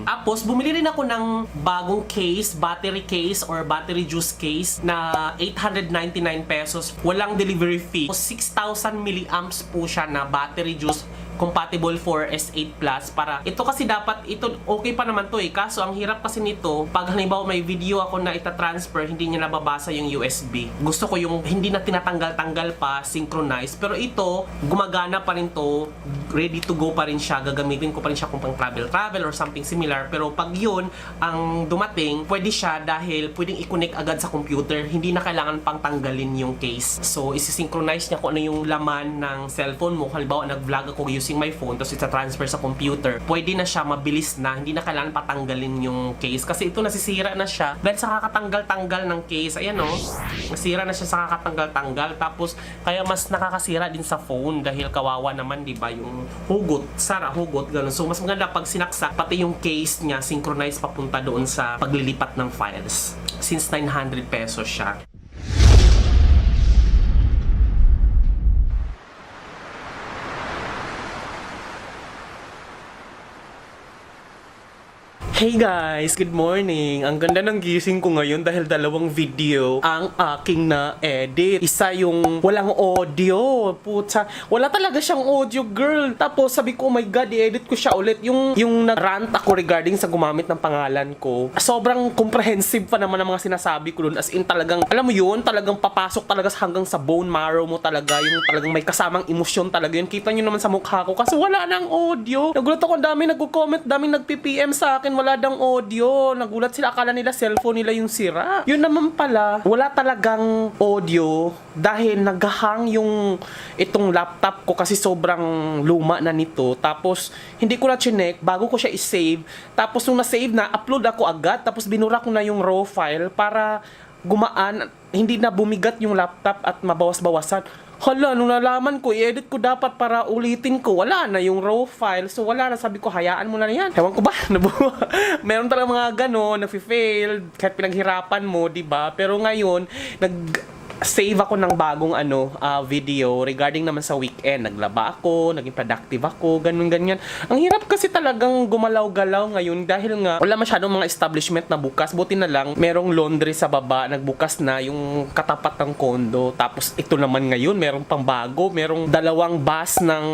Tapos, bumili rin ako ng bagong case, battery case or battery juice case na 899 pesos. Walang delivery fee. 6,000 milliamps po siya na battery juice, compatible for S8 Plus. Para ito kasi dapat, ito okay pa naman to kaso ang hirap kasi nito, pag halimbawa may video ako na ita-transfer, hindi niya nababasa yung USB. Gusto ko yung hindi na tinatanggal-tanggal pa, synchronize. Pero ito, gumagana pa rin to, ready to go pa rin siya, gagamitin ko pa rin siya kung pang travel or something similar. Pero pag yun ang dumating, pwede siya dahil pwedeng i-connect agad sa computer, hindi na kailangan pang tanggalin yung case. So isi-synchronize niya kung ano yung laman ng cellphone mo. Halimbawa nag-vlog ako using my phone, tapos ita-transfer sa computer, pwede na siya, mabilis na, hindi na kailangan patanggalin yung case. Kasi ito nasisira na siya dahil sa kakatanggal-tanggal ng case. Ayan o, nasira na siya sa kakatanggal-tanggal. Tapos kaya mas nakakasira din sa phone dahil kawawa naman, di ba, yung hugot, hugot, ganun. So mas maganda pag sinaksak, pati yung case niya synchronize papunta doon sa paglilipat ng files. Since 900 pesos siya. Hey guys! Good morning! Ang ganda ng gising ko ngayon dahil dalawang video ang aking na-edit. Isa yung walang audio. Putsa, wala talaga siyang audio, girl. Tapos sabi ko, oh my god, i-edit ko siya ulit. Yung nag-rant ako regarding sa gumamit ng pangalan ko. Sobrang comprehensive pa naman ang mga sinasabi ko dun. As in talagang, alam mo yun, talagang papasok talaga hanggang sa bone marrow mo talaga. Yung talagang may kasamang emosyon talaga yun. Kita nyo naman sa mukha ko kasi wala nang audio. Nagulat ako, dami nag-comment, daming nag-PPM sa akin. Wala dang audio. Nagulat sila, akala nila cellphone nila yung sira. Yun naman pala, wala talagang audio dahil naghahang yung itong laptop ko kasi sobrang luma na nito. Tapos hindi ko na chinek bago ko siya i-save. Tapos nung na-save na, upload ako agad. Tapos binura ko na yung raw file para gumaan, hindi na bumigat yung laptop at mabawas-bawasan. Hala, nung nalaman ko, i-edit ko dapat para ulitin ko. Wala na yung raw file. So, wala na. Sabi ko, hayaan mo na yan. Ewan ko ba? Meron talaga mga gano'n, nafe-fail, kahit pinaghirapan mo, diba? Pero ngayon, save ako ng bagong video regarding naman sa weekend. Naglaba ako, naging productive ako, ganyan. Ang hirap kasi talagang gumalaw-galaw ngayon dahil nga wala masyadong mga establishment na bukas. Buti na lang, merong laundry sa baba, nagbukas na yung katapat ng kondo. Tapos ito naman ngayon, merong pang bago, merong dalawang bus ng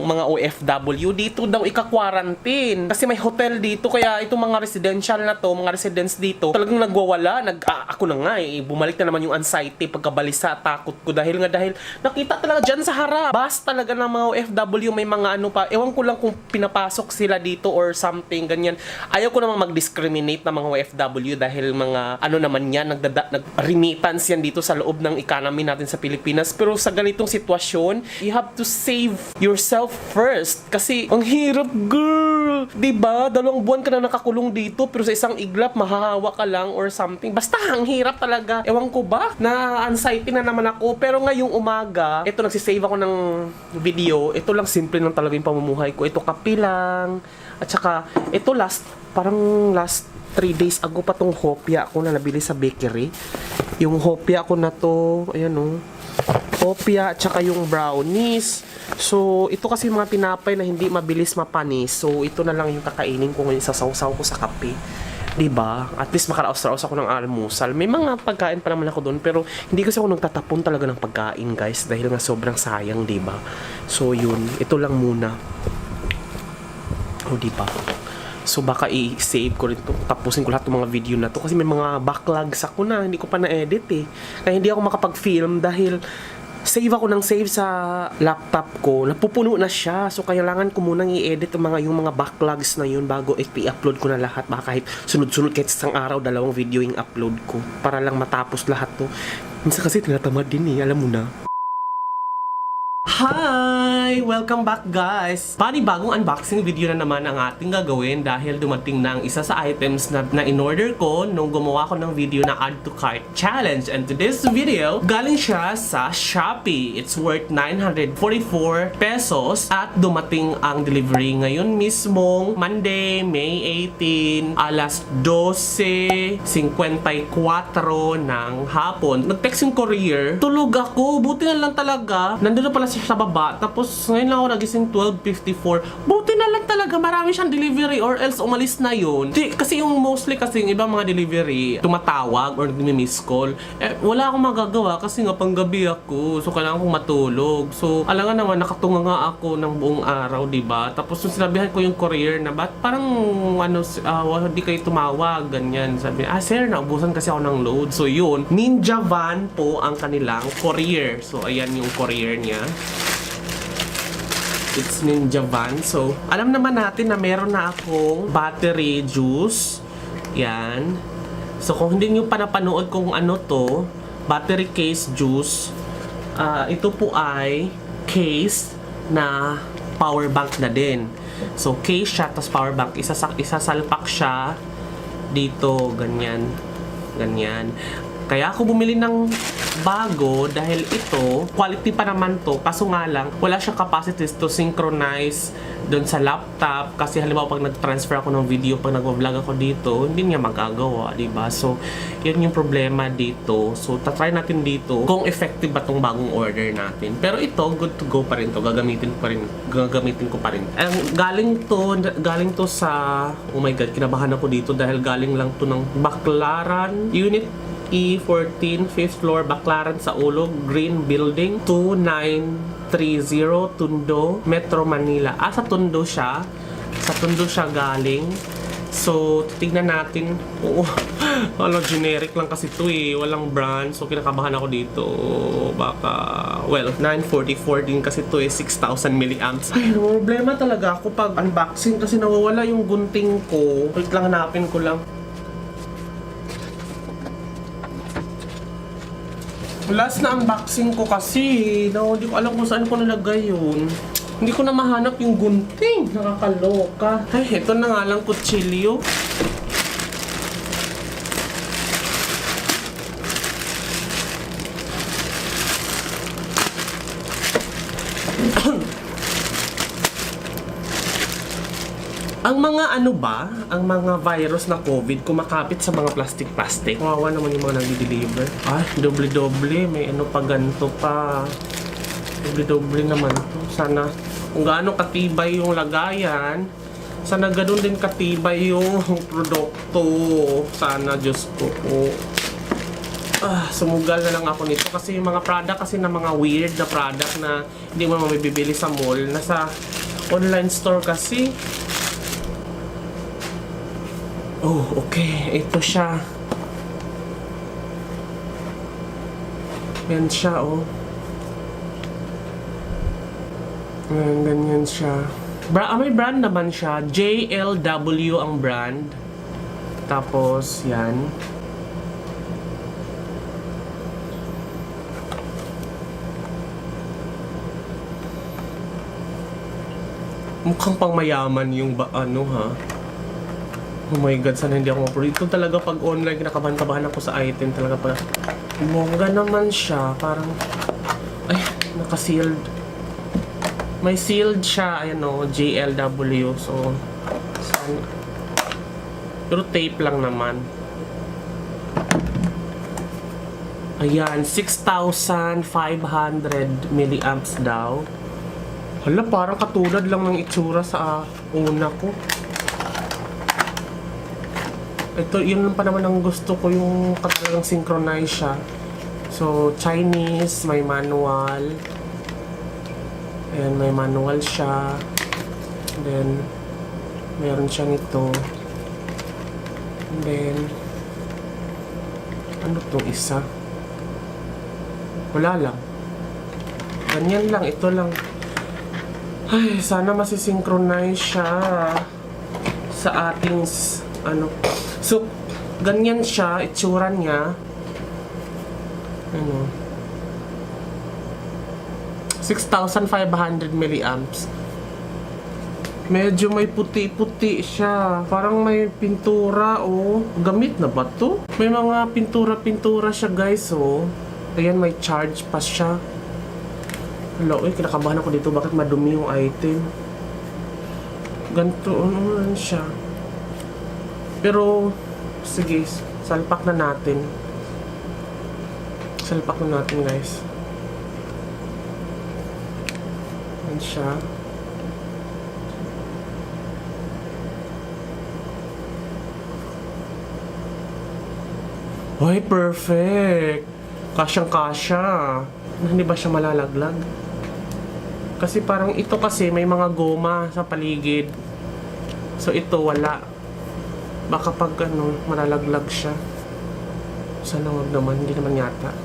mga OFW. Dito daw ika-quarantine. Kasi may hotel dito, kaya itong mga residential na to, mga residents dito, talagang nagwawala. Ako na nga bumalik na naman yung anxiety pagkabalisa, takot ko dahil nakita talaga dyan sa harap. Bus talaga ng mga OFW, may mga pa. Ewan ko lang kung pinapasok sila dito or something, ganyan. Ayaw ko namang mag-discriminate ng mga OFW dahil mga naman yan, nag-remittance yan dito sa loob ng economy natin sa Pilipinas. Pero sa ganitong sitwasyon, you have to save yourself first. Kasi ang hirap, girl. Diba? 2 buwan ka na nakakulong dito pero sa isang iglap, mahahawa ka lang or something. Basta, ang hirap talaga. Ewan ko ba? Anxiety na naman ako. Pero ngayong umaga, ito nagsisave ako ng video. Ito lang simple lang talaga yung pamumuhay ko. Ito kape lang. At saka, ito parang last 3 days ago pa tong hopya ako na nabili sa bakery. Yung hopya ko na to, ayan hopya at saka yung brownies. So, ito kasi mga tinapay na hindi mabilis mapanis. So, ito na lang yung kakainin ko ngayon, sasawsaw ko sa kape. Diba? At least makaraos-raos ako ng almusal. May mga pagkain pa naman ako doon, pero hindi kasi ako nagtatapon talaga ng pagkain, guys, dahil nga sobrang sayang, diba? So yun, ito lang muna. Diba? So baka i-save ko rin to. Tapusin ko lahat ng mga video na to kasi may mga backlogs ako na hindi ko pa na-edit Kaya hindi ako makapag-film dahil save ako ng save sa laptop ko. Napupuno na siya. So, kailangan ko munang i-edit yung mga backlogs na yun bago i-upload ko na lahat. Baka kahit sunod-sunod, kahit isang araw, 2 video yung upload ko. Para lang matapos lahat to. Minsan kasi tinatamad din alam mo na. Hi! Welcome back, guys! Bagong unboxing video na naman ang ating gagawin dahil dumating na ang isa sa items na in-order ko nung gumawa ko ng video na Add to Cart Challenge. And today's video, galing siya sa Shopee. It's worth 944 pesos at dumating ang delivery ngayon mismong Monday, May 18, alas 12:54 ng hapon. Nag-text yung courier. Tulog ako. Buti na lang talaga. Nandun na pala siya sa baba. Tapos ngayon lang ako nagising 12:54. Buti na lang talaga marami siyang delivery or else umalis na yun. Kasi yung mostly kasi yung ibang mga delivery tumatawag or nagmi-miss call. Wala akong magagawa kasi nga panggabi ako. So kailangan kong matulog. So alam nga naman nakatunga nga ako ng buong araw, diba? Tapos yung sinabihan ko yung courier na ba't parang hindi kayo tumawag, ganyan. Sabi, sir, naubusan kasi ako ng load. So yun, Ninja Van po ang kanilang courier. So ayan yung courier niya. It's Ninja Van. So, alam naman natin na meron na akong battery juice. Yan. So, kung hindi nyo pa napanood kung ano to, battery case juice, ito po ay case na power bank na din. So, case siya, tapos power bank. Isasalpak siya dito, ganyan. Ganyan. Kaya ako bumili ng bago dahil ito, quality pa naman to. Kaso nga lang, wala siyang capacities to synchronize doon sa laptop. Kasi halimbawa pag nag-transfer ako ng video, pag nag-vlog ako dito, hindi niya magagawa, diba? So, yun yung problema dito. So, tatry natin dito kung effective ba tong bagong order natin. Pero ito, good to go pa rin to. Gagamitin ko pa rin. Galing to sa, oh my god, kinabahan ako dito dahil galing lang to ng Baclaran Unit E14, 5th floor, Baclaran sa Ulog, Green Building, 2930 Tondo, Metro Manila. Sa Tondo siya. Sa Tondo siya galing. So, titignan natin. Oo, generic lang kasi ito eh. Walang brand. So, kinakabahan ako dito. Baka, well, 944 din kasi ito eh. 6,000 milliamps. Ay, problema talaga ako pag unboxing kasi nawawala yung gunting ko. Wait lang, hanapin ko lang. Last na unboxing ko kasi, hindi ko alam kung saan ko nalagay yun. Hindi ko na mahanap yung gunting. Nakakaloka. Ay, ito na nga lang kutsilyo. Ang mga ang mga virus na COVID kumakapit sa mga plastic. Kawawa naman yung mga nag-deliver. Doble-doble. May pa ganito pa. Doble-doble naman to. Sana, kung gaano katibay yung lagayan, sana ganun din katibay yung produkto. Sana, Diyos ko po. Sumugal na lang ako nito kasi yung mga product kasi na mga weird na product na hindi mo mabibili sa mall. Nasa online store kasi. Oh, okay. Ito siya. Yan siya, oh. Ganyan siya. May brand naman siya. JLW ang brand. Tapos, yan. Mukhang pang mayaman yung Oh my god, sana hindi ako ma-pro. Ito talaga pag online, kinakabahan-kabahan ako sa item talaga pala. Bongga naman siya, parang, ay, naka-sealed. May sealed siya, ayan o, JLW, so, sana. Pero tape lang naman. Ayan, 6,500 milliamps daw. Hala, parang katulad lang ng itsura sa una ko. Ito, yun pa naman ang gusto ko, yung katulad ng synchronize siya. So, Chinese, may manual. Ayan, may manual siya. And then, meron siya nito. And then, ano itong isa? Wala lang. Ganyan lang, ito lang. Ay, sana masisynchronize siya sa ating, So, ganyan siya, itsura niya. 6,500 milliamps. Medyo may puti-puti siya. Parang may pintura, oh. Gamit na ba to? May mga pintura-pintura siya, guys, oh. Ayan, may charge pa siya. Hello, kinakabahan ako dito. Bakit madumi yung item? Ganito, ano lang siya. Pero, sige, salpak na natin. Salpak na natin, guys. Ayan siya. Hoy, perfect! Kasyang-kasya. Hindi ba siya malalaglag? Kasi parang ito kasi may mga goma sa paligid. So ito wala. Baka pag malalaglag siya. Sana wag naman, hindi naman yata.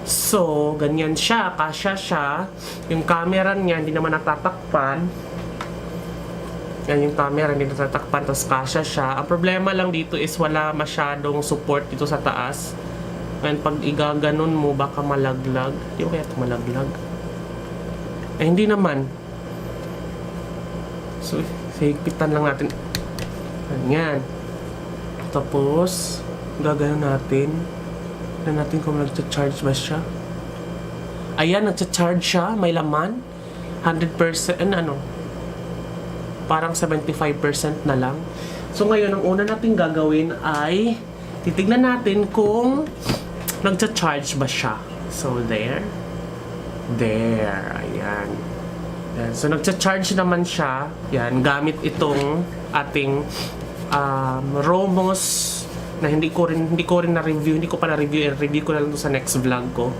So, ganyan siya, kasya siya. Yung camera niya hindi naman natatakpan. Yan yung camera, hindi natatakpan, tapos kasya siya. Ang problema lang dito is wala masyadong support dito sa taas. And pag igaganon mo, baka malaglag. Hindi ko kaya ito malaglag. Eh, hindi naman. So, higpitan lang natin. Ganyan. Tapos, gaganon natin. Tignan natin kung nagcha-charge ba siya. Ayan, nagcha-charge siya. May laman. 100%, parang 75% na lang. So ngayon, ang una natin gagawin ay titignan natin kung nagcha-charge ba siya. So there. Ayan. So nagcha-charge naman siya. Yan, gamit itong ating Romos na hindi ko rin na-review. Hindi ko pa na-review. I-review ko na lang sa next vlog ko.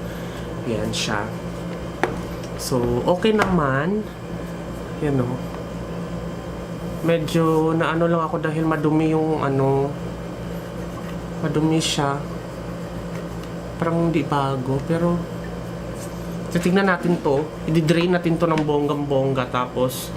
Yan siya. So, okay naman. Yan o. Medyo na lang ako dahil madumi yung madumi siya. Parang hindi bago. Pero, titignan natin to. I-drain natin to ng bonggang-bongga. Tapos,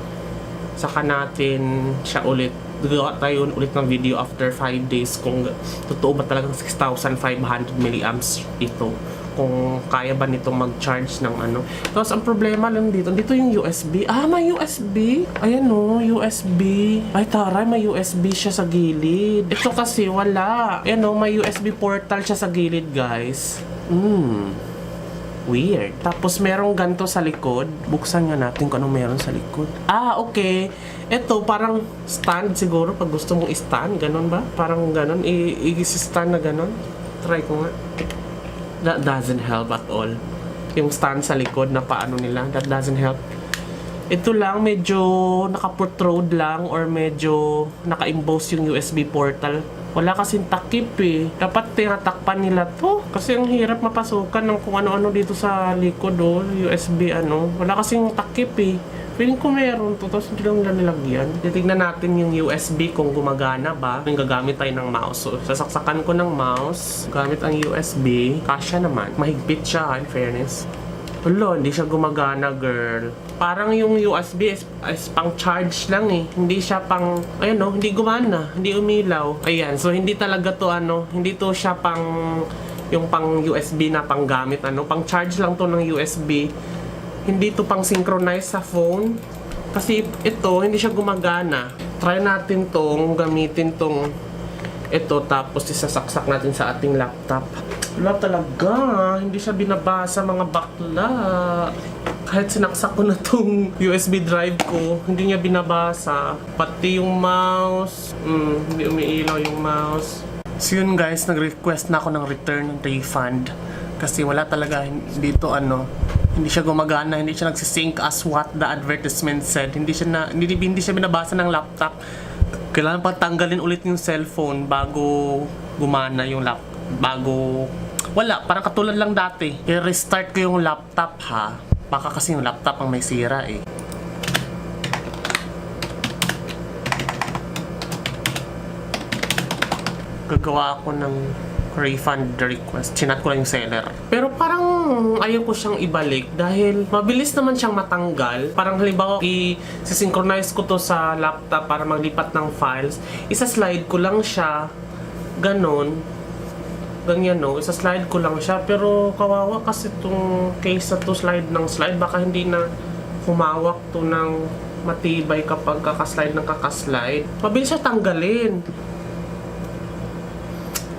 saka natin siya ulit. Gagawa tayo ulit ng video after 5 days kung totoo ba talagang 6,500 milliamps ito. Kung kaya ba nitong mag-charge ng Tapos ang problema lang dito yung USB. May USB. Ayan USB. Ay taray, may USB siya sa gilid. Ito kasi wala. Ayan may USB portal siya sa gilid, guys. Weird. Tapos merong ganto sa likod. Buksan nga natin kung anong meron sa likod. Okay. Ito parang stand siguro pag gusto mong i-stand. Ganon ba? Parang ganon. I-stand na ganon. Try ko nga. That doesn't help at all. Yung stand sa likod na paano nila. That doesn't help. Ito lang medyo naka-protrude lang or medyo naka-emboss yung USB portal. Wala kasing takip eh. Dapat tinatakpan nila to. Kasi ang hirap mapasukan ng kung ano-ano dito sa likod USB Wala kasing takip eh. Feeling ko meron to. Tapos hindi lang nila nilagyan. Titignan natin yung USB kung gumagana ba. Yung gagamit tayo ng mouse. So, sasaksakan ko ng mouse. Gamit ang USB. Kasya naman. Mahigpit siya in fairness. Wala, hindi siya gumagana, girl. Parang yung USB is pang charge lang eh. Hindi siya pang, hindi gumana. Hindi umilaw. Ayan, so hindi talaga to hindi to siya pang, yung pang USB na pang gamit pang charge lang to ng USB. Hindi to pang synchronize sa phone. Kasi ito, hindi siya gumagana. Try natin tong gamitin tong ito, tapos isasaksak natin sa ating laptop. Wala talaga. Hindi siya binabasa, mga bakla. Kahit sinaksak ko na tong USB drive ko, hindi niya binabasa. Pati yung mouse. Hindi umiilaw yung mouse. So yun guys, nag-request na ako ng return refund. Kasi wala talaga dito hindi siya gumagana, hindi siya nagsisync as what the advertisement said. Hindi siya binabasa ng laptop. Kailangan pa tanggalin ulit yung cellphone bago gumana yung laptop. Wala, parang katulad lang dati. I-restart ko yung laptop ha. Baka kasi yung laptop ang may sira eh. Gagawa ako ng refund request. Chinat ko lang yung seller. Pero parang ayaw ko siyang ibalik dahil mabilis naman siyang matanggal. Parang halimbawa i-synchronize ko to sa laptop para maglipat ng files. Isa-slide ko lang siya. Ganon. Ganyan isa-slide ko lang siya. Pero kawawa kasi itong case na to, slide ng slide. Baka hindi na humawak to ng matibay kapag kakaslide ng kakaslide. Mabilis siya tanggalin.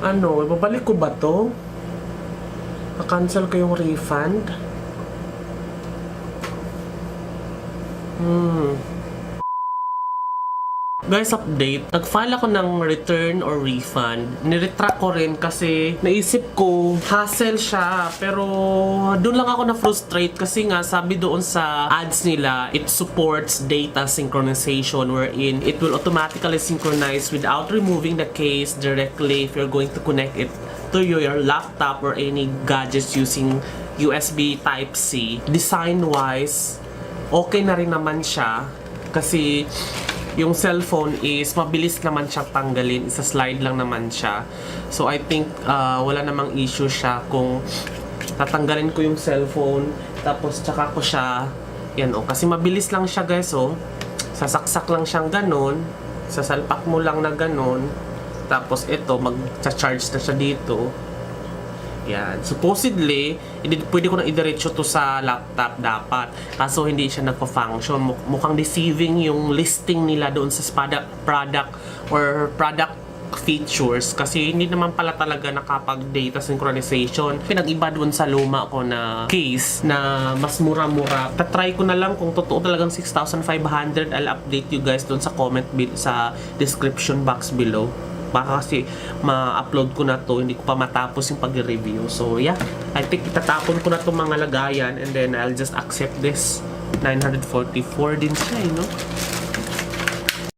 Ibabalik ko ba to? Ka-cancel ko yung refund? Guys, update. Nag-file ako ng return or refund. Niretract ko rin kasi naisip ko, hassle siya. Pero doon lang ako na-frustrate kasi nga sabi doon sa ads nila, it supports data synchronization wherein it will automatically synchronize without removing the case directly if you're going to connect it to your laptop or any gadgets using USB Type-C. Design-wise, okay na rin naman siya kasi yung cellphone is mabilis naman siyang tanggalin. Isa slide lang naman siya. So I think wala namang issue siya kung tatanggalin ko yung cellphone tapos tsaka ko siya yan kasi mabilis lang siya guys sasaksak lang siyang ganon, sasalpak mo lang na ganon, tapos ito mag-charge na siya dito. Yan. Supposedly, pwede ko na idiretso to sa laptop dapat. Kaso hindi siya nagpa-function. Mukhang deceiving yung listing nila doon sa product or product features kasi hindi naman pala talaga nakapag-data synchronization. Pinag-iba doon sa luma ko na case na mas mura-mura. Tatry ko na lang kung totoo talagang 6,500. I'll update you guys doon sa comment sa description box below. Baka kasi ma-upload ko na to, hindi ko pa matapos yung pag-review. So yeah, I think itatapon ko na itong mga lagayan and then I'll just accept this. 944 din siya no?